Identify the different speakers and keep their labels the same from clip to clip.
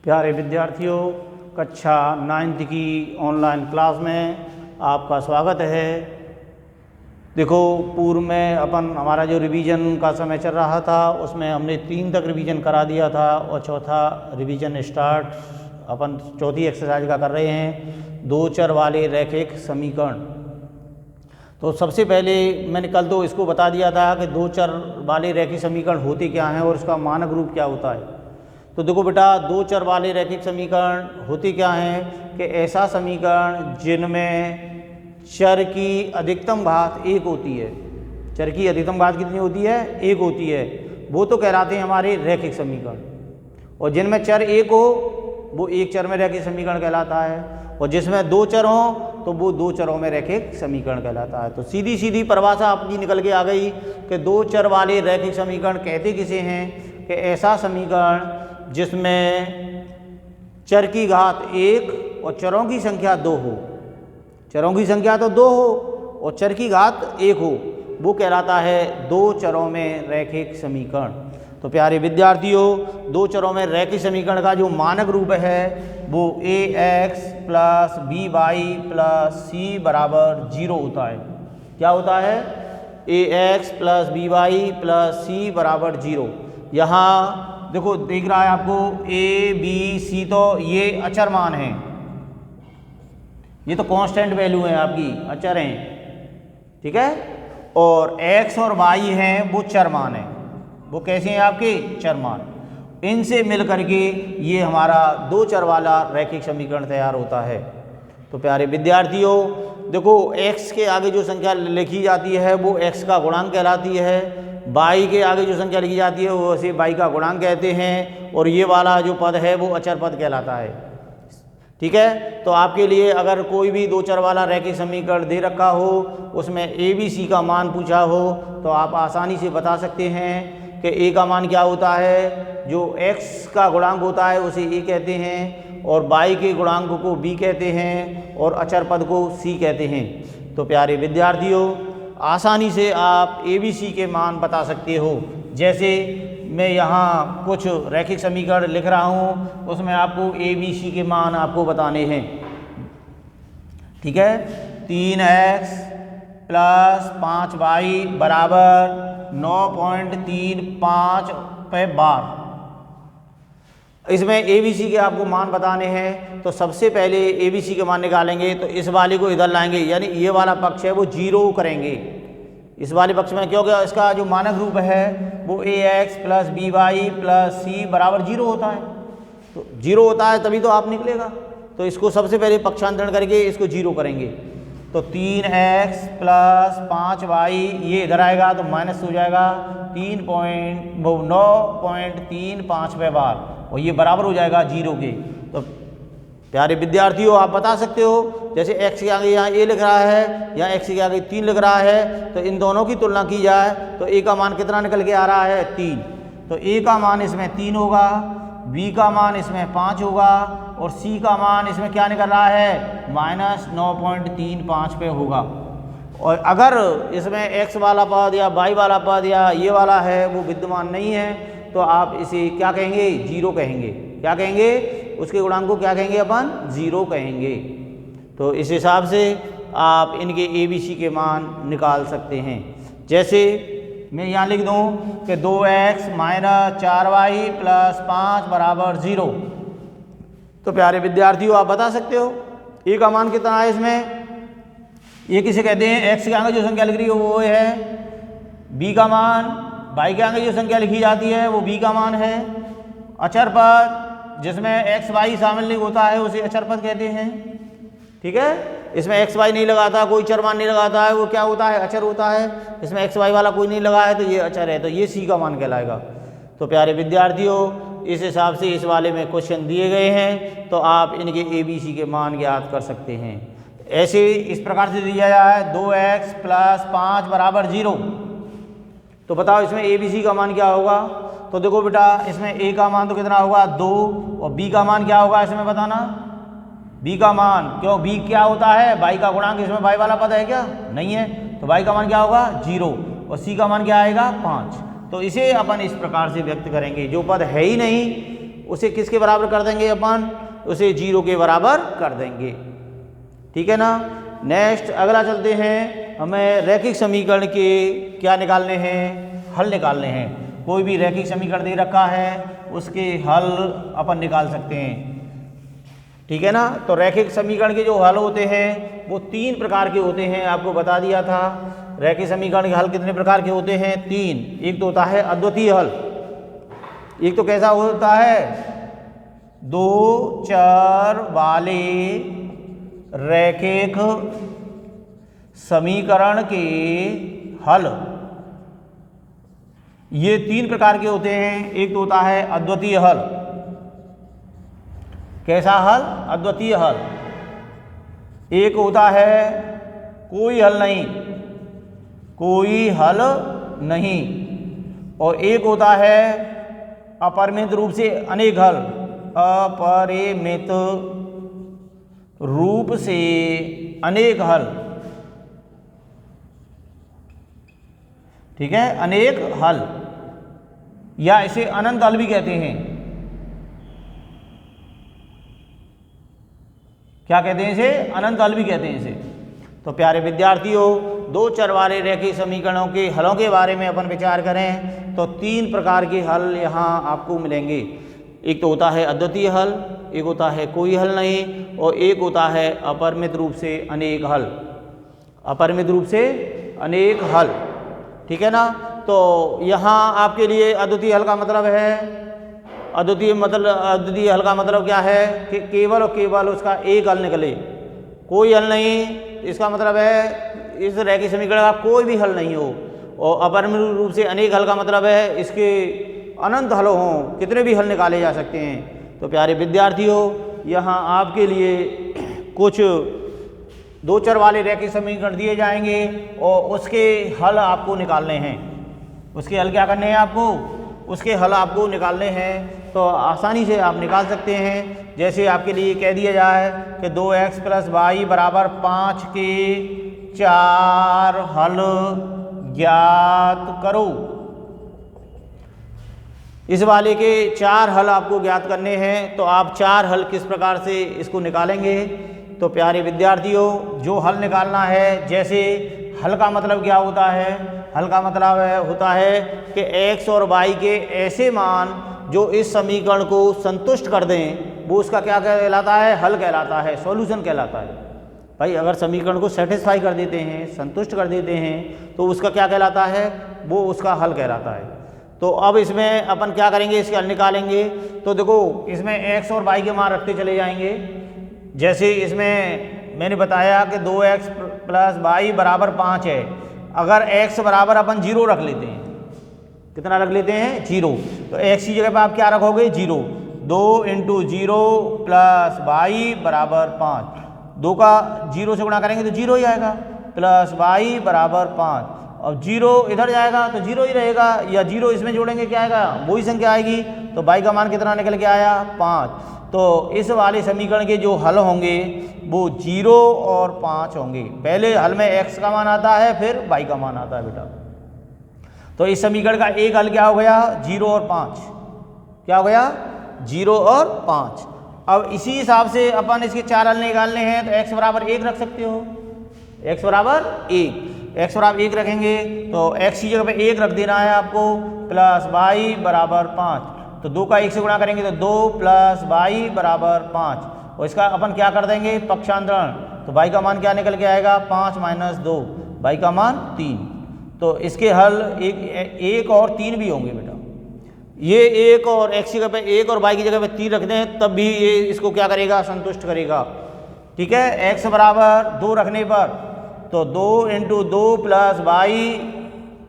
Speaker 1: प्यारे विद्यार्थियों, कक्षा 9th की ऑनलाइन क्लास में आपका स्वागत है। देखो, पूर्व में हमारा जो रिवीजन का समय चल रहा था उसमें हमने 3 तक रिवीजन करा दिया था और चौथा रिवीजन स्टार्ट अपन चौथी एक्सरसाइज का कर रहे हैं, 2 चर वाले रैखिक समीकरण। तो सबसे पहले मैंने कल तो इसको बता दिया था कि 2 चर वाले रैखिक समीकरण होते क्या हैं और उसका मानक रूप क्या होता है। तो देखो बेटा, 2 चर वाले रैखिक समीकरण होते क्या हैं कि ऐसा समीकरण जिनमें चर की अधिकतम घात 1 होती है। चर की अधिकतम घात कितनी होती है? 1 होती है। वो तो कहलाते हैं हमारे रैखिक समीकरण। और जिनमें चर 1 हो वो एक चर में रैखिक समीकरण कहलाता है, और जिसमें 2 चर हों तो वो 2 चरों में रैखिक समीकरण कहलाता है। तो सीधी सीधी परिभाषा आपकी निकल के आ गई कि 2 चर वाले रैखिक समीकरण कहते किसे हैं कि ऐसा समीकरण जिसमें चर की घात 1 और चरों की संख्या 2 हो। चरों की संख्या तो 2 हो और चर की घात 1 हो, वो कहलाता है 2 चरों में रैखिक समीकरण। तो प्यारे विद्यार्थियों, 2 चरों में रैखिक समीकरण का जो मानक रूप है वो ax + by + c = 0 होता है। क्या होता है? ax + by + c = 0। यहाँ देखो, देख रहा है आपको a b c, तो ये अचर मान हैं, ये तो कांस्टेंट वैल्यू है आपकी, अचर हैं, ठीक है। और x और y हैं वो चर मान हैं। वो कैसे हैं आपके? चर मान। इनसे मिल करके ये हमारा 2 चर वाला रैखिक समीकरण तैयार होता है। तो प्यारे विद्यार्थियों, देखो, x के आगे जो संख्या लिखी जाती है वो x का गुणांक कहलाती है, y के आगे जो संख्या लिखी जाती है वो उसे y का गुणांक कहते हैं, और ये वाला जो पद है वो अचर पद कहलाता है, ठीक है। तो आपके लिए अगर कोई भी 2 चर वाला रैखिक समीकरण दे रखा हो, उसमें a b c का मान पूछा हो, तो आप आसानी से बता सकते हैं कि a का मान क्या होता है। जो x का गुणांक होता है उसे a कहते हैं, और y के गुणांक को b कहते हैं, और अचर पद को c कहते हैं। तो प्यारे विद्यार्थियों, आसानी से आप a b c के मान बता सकते हो। जैसे मैं यहाँ कुछ रैखिक समीकरण लिख रहा हूँ, उसमें आपको a b c के मान आपको बताने हैं, ठीक है। 3x + 5y = 9.35 बार। इसमें a b c के आपको मान बताने हैं। तो सबसे पहले a b c के मान निकालेंगे, तो इस वाले को इधर लाएंगे, यानी ये वाला पक्ष है वो 0 करेंगे। इस वाले पक्ष में क्योंकि इसका जो मानक रूप है वो ax + by + c = 0 होता है। तो 0 होता है तभी तो आप निकलेगा। तो इसको सबसे पहले पक्षांतरण करके इसको 0 करेंगे। तो 3x + 5y ये इधर आएगा तो माइनस हो जाएगा 9.35 बार, और ये बराबर हो जाएगा 0 के। तो प्यारे विद्यार्थियों, आप बता सकते हो, जैसे x के आगे यहाँ a लिख रहा है, यहाँ x के आगे 3 लिख रहा है, तो इन दोनों की तुलना की जाए तो a का मान कितना निकल के आ रहा है? 3। तो a का मान इसमें 3 होगा, b का मान इसमें 5 होगा, और c का मान इसमें क्या निकल रहा है? -9.35 पे होगा। और अगर इसमें x वाला पद या y वाला पद या ये वाला है वो विद्यमान नहीं है, तो आप इसे क्या कहेंगे? 0 कहेंगे। क्या कहेंगे? उसके गुणांक को क्या कहेंगे? अपन 0 कहेंगे। तो इस हिसाब से आप इनके a b c के मान निकाल सकते हैं। जैसे मैं यहाँ लिख दूँ कि 2x - 4y + 5 = 0। तो प्यारे विद्यार्थियों, आप बता सकते हो a का मान कितना है इसमें? ये किसे कहते हैं? x के आगे जो संख्या लिख रही हो वो है b का मान, y के आगे जो संख्या लिखी जाती है वो b का मान है। अचर पद जिसमें x y शामिल नहीं होता है उसे अचर पद कहते हैं, ठीक है। इसमें x y नहीं लगाता, कोई चर मान नहीं लगाता है, वो क्या होता है? अचर होता है। इसमें x y वाला कोई नहीं लगा है तो ये अचर है, तो ये c का मान कहलाएगा। तो प्यारे विद्यार्थियों, इस हिसाब से इस वाले में क्वेश्चन दिए गए हैं, तो आप इनके a b c के मान ज्ञात कर सकते हैं। ऐसे इस प्रकार से दिया जाए 2x + 5 = 0। तो बताओ इसमें a b c का मान क्या होगा? तो देखो बेटा, इसमें a का मान तो कितना होगा? 2, और b का मान क्या होगा इसमें बताना? b का मान, क्यों b क्या होता है? y का गुणांक। इसमें y वाला पद है क्या? नहीं है, तो y का मान क्या होगा? 0, और c का मान क्या आएगा? 5। तो इसे अपन इस प्रकार से व्यक्त करेंगे, जो पद है ही नहीं उसे किसके बराबर कर देंगे अपन, उसे 0 के बराबर कर देंगे। ठीक है ना। नेक्स्ट अगला चलते हैं, हमें रैखिक समीकरण के क्या निकालने हैं, हल निकालने हैं। कोई भी रैखिक समीकरण दे रखा है उसके हल अपन निकाल सकते हैं। ठीक है ना। तो रैखिक समीकरण के जो हल होते हैं वो 3 प्रकार के होते हैं, आपको बता दिया था। रैखिक समीकरण के हल कितने प्रकार के होते हैं, 3। एक तो होता है अद्वितीय हल, एक तो कैसा होता है, 2 चर वाले रैखिक समीकरण के हल, ये 3 प्रकार के होते हैं। एक तो होता है अद्वितीय हल, कैसा हल, अद्वितीय हल। एक होता है कोई हल नहीं, कोई हल नहीं, और एक होता है अपरिमित रूप से अनेक हल, अपरिमित रूप से अनेक हल। ठीक है, अनेक हल, या इसे अनंत हल भी कहते हैं। क्या कहते हैं इसे, अनंत हल भी कहते हैं इसे। तो प्यारे विद्यार्थियों, 2 चर वाले रैखिक समीकरणों के हलों के बारे में अपन विचार करें तो 3 प्रकार के हल यहाँ आपको मिलेंगे। एक तो होता है अद्वितीय हल, एक होता है कोई हल नहीं, और एक होता है अपरिमित रूप से अनेक हल, अपरिमित रूप से अनेक हल। ठीक है ना। तो यहाँ आपके लिए अद्वितीय हल का मतलब है, अद्वितीय हल का मतलब क्या है कि केवल और केवल उसका एक हल निकले, कोई हल नहीं। इसका मतलब है इस रैखिक समीकरण का कोई भी हल नहीं हो। और अपरिमित रूप से अनेक हल का मतलब है इसके अनंत हल हों, कितने भी हल निकाले जा सकते हैं। तो प्यारे विद्यार्थियों, यहाँ आपके लिए कुछ 2 चर वाले रैखिक समीकरण दिए जाएंगे और उसके हल आपको निकालने हैं। उसके हल क्या करने हैं आपको, उसके हल आपको निकालने हैं। तो आसानी से आप निकाल सकते हैं। जैसे आपके लिए कह दिया जाए कि 2x + y बराबर 5 के 4 हल ज्ञात करो। इस वाले के 4 हल आपको ज्ञात करने हैं। तो आप 4 हल किस प्रकार से इसको निकालेंगे। तो प्यारे विद्यार्थियों, जो हल निकालना है, जैसे हल का मतलब क्या होता है, हल का मतलब होता है कि x और y के ऐसे मान जो इस समीकरण को संतुष्ट कर दें, वो उसका क्या कहलाता है, हल कहलाता है, सॉल्यूशन कहलाता है। भाई अगर समीकरण को सेटिस्फाई कर देते हैं, संतुष्ट कर देते हैं, तो उसका क्या कहलाता है, वो उसका हल कहलाता है। तो अब इसमें अपन क्या करेंगे, इसके हल निकालेंगे। तो देखो, इसमें x और y के मान रखते चले जाएंगे। जैसे इसमें मैंने बताया कि 2x + y बराबर 5 है। अगर x बराबर अपन 0 रख लेते हैं, कितना रख लेते हैं, 0, तो x की जगह पर आप क्या रखोगे, 0। 2 × 0 + y बराबर 5, 2 का 0 से गुणा करेंगे तो 0 ही आएगा, प्लस y बराबर 5। अब 0 इधर जाएगा तो 0 ही रहेगा, या 0 इसमें जोड़ेंगे क्या आएगा, वही संख्या आएगी। तो y का मान कितना निकल के आया, 5। तो इस वाले समीकरण के जो हल होंगे वो 0 और 5 होंगे। पहले हल में x का मान आता है, फिर y का मान आता है बेटा। तो इस समीकरण का एक हल क्या हो गया, 0 और 5। क्या हो गया, 0 और 5। अब इसी हिसाब से अपन इसके 4 हल निकालने हैं। तो x बराबर 1 रख सकते हो, x बराबर 1, x बराबर 1 रखेंगे तो x की जगह पे 1 रख देना है आपको, प्लस y बराबर 5। तो 2 का 1 से गुणा करेंगे तो 2 + y बराबर 5। और इसका अपन क्या कर देंगे, पक्षांतरण। तो y का मान क्या निकल के आएगा, 5 - 2, y का मान 3। तो इसके हल 1 और 3 भी होंगे बेटा। ये 1 और x की जगह पे 1 और y की जगह पे 3 रख दें, तब भी ये इसको क्या करेगा, संतुष्ट करेगा। ठीक है, x बराबर 2 रखने पर तो 2 × 2 + y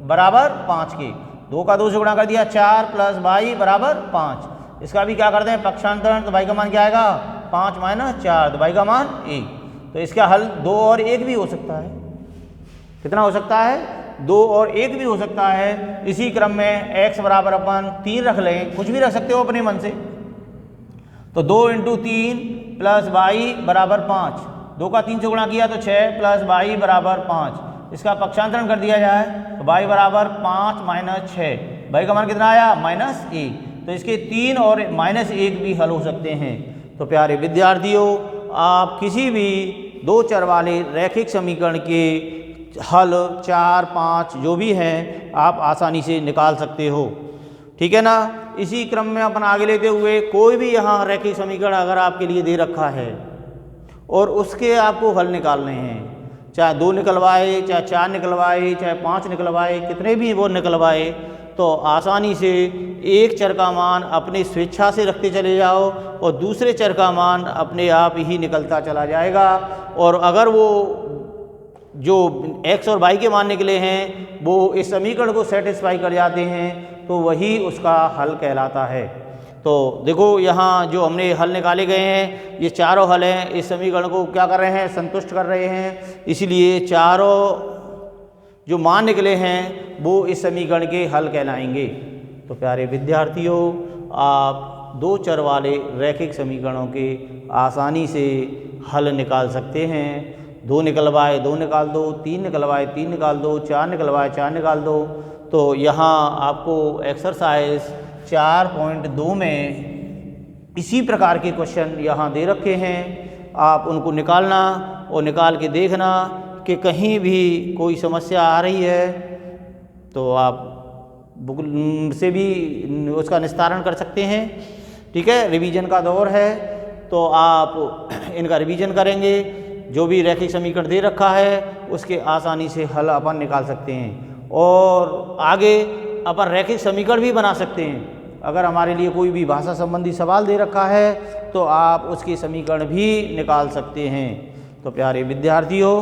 Speaker 1: बराबर 5 के, 2 का 2 से गुणा कर दिया, 4 + y बराबर 5। इसका भी क्या करते हैं, पक्षांतरण। तो y का मान क्या आएगा, 5 - 4, तो y का मान 1। तो इसका हल 2 और 1 भी हो सकता है। कितना हो सकता है, 2 और 1 भी हो सकता है। इसी क्रम में x बराबर अपन 3 रख लें, कुछ भी रख सकते हो अपने मन से। तो 2 × 3 + y बराबर 5, 2 का 3 से गुणा किया तो 6 + y बराबर 5। इसका पक्षांतरण कर दिया जाए तो y बराबर 5 - 6, y का मान कितना आया, -1। तो इसके 3 और -1 भी हल हो सकते हैं। तो प्यारे विद्यार्थियों, आप किसी भी 2 चर वाले रैखिक समीकरण के हल 4, 5 जो भी हैं आप आसानी से निकाल सकते हो। ठीक है ना। इसी क्रम में अपन आगे लेते हुए कोई भी यहाँ रैखिक समीकरण अगर आपके लिए दे रखा है और उसके आपको हल निकालने हैं, चाहे 2 निकलवाए, चाहे 4 निकलवाए, चाहे 5 निकलवाए, कितने भी वो निकलवाए, तो आसानी से एक चर का मान अपनी स्वेच्छा से रखते चले जाओ और दूसरे चर का मान अपने आप ही निकलता चला जाएगा। और अगर वो जो x और y के मान निकले हैं वो इस समीकरण को सेटिस्फाई कर जाते हैं तो वही उसका हल कहलाता है। तो देखो यहाँ जो हमने हल निकाले गए हैं ये चारों हल हैं, इस समीकरण को क्या कर रहे हैं, संतुष्ट कर रहे हैं। इसलिए चारों जो मान निकले हैं वो इस समीकरण के हल कहलाएंगे। तो प्यारे विद्यार्थियों, आप 2 चर वाले रैखिक समीकरणों के आसानी से हल निकाल सकते हैं। 2 निकलवाए 2 निकाल दो, 3 निकलवाए 3 निकाल दो, 4 निकलवाए 4 निकाल दो। तो यहाँ आपको एक्सरसाइज 4.2 में इसी प्रकार के क्वेश्चन यहाँ दे रखे हैं। आप उनको निकालना और निकाल के देखना कि कहीं भी कोई समस्या आ रही है तो आप बुक से भी उसका निस्तारण कर सकते हैं। ठीक है, रिवीजन का दौर है तो आप इनका रिवीजन करेंगे। जो भी रैखिक समीकरण दे रखा है उसके आसानी से हल अपन निकाल सकते हैं और आगे अपन रैखिक समीकरण भी बना सकते हैं। अगर हमारे लिए कोई भी भाषा संबंधी सवाल दे रखा है तो आप उसके समीकरण भी निकाल सकते हैं। तो प्यारे विद्यार्थियों,